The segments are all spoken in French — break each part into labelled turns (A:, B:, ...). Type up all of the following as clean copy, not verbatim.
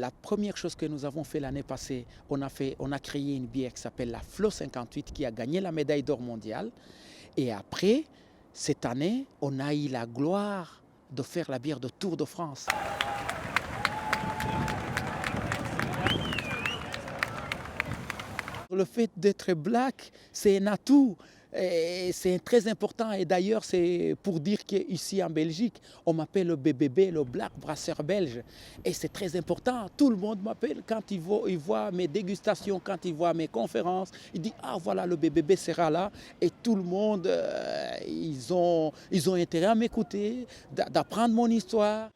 A: La première chose que nous avons fait l'année passée, on a créé une bière qui s'appelle la Flo 58 qui a gagné la médaille d'or mondiale. Et après, cette année, on a eu la gloire de faire la bière de Tour de France. Le fait d'être black, c'est un atout. C'est très important et d'ailleurs c'est pour dire qu'ici en Belgique, on m'appelle le BBB, le Black Brasseur belge. Et c'est très important, tout le monde m'appelle quand il voit mes dégustations, quand il voit mes conférences. Il dit ah voilà le BBB sera là et tout le monde, ils ont intérêt à m'écouter, d'apprendre mon histoire.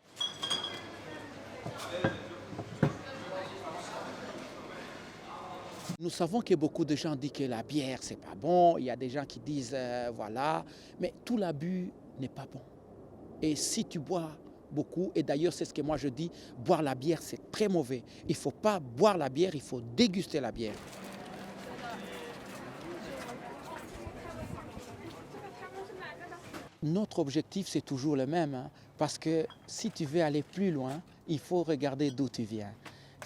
A: Nous savons que beaucoup de gens disent que la bière, c'est pas bon. Il y a des gens qui disent, voilà. Mais tout l'abus n'est pas bon. Et si tu bois beaucoup, et d'ailleurs c'est ce que moi je dis, boire la bière, c'est très mauvais. Il ne faut pas boire la bière, il faut déguster la bière. Notre objectif, c'est toujours le même, hein, parce que si tu veux aller plus loin, il faut regarder d'où tu viens.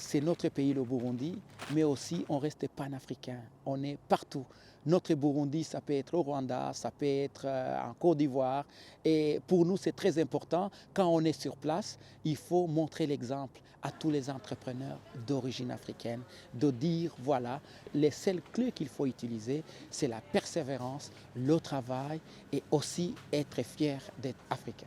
A: C'est notre pays, le Burundi, mais aussi on reste panafricain, on est partout. Notre Burundi, ça peut être au Rwanda, ça peut être en Côte d'Ivoire. Et pour nous, c'est très important, quand on est sur place, il faut montrer l'exemple à tous les entrepreneurs d'origine africaine, de dire, voilà, les seules clés qu'il faut utiliser, c'est la persévérance, le travail et aussi être fier d'être africain.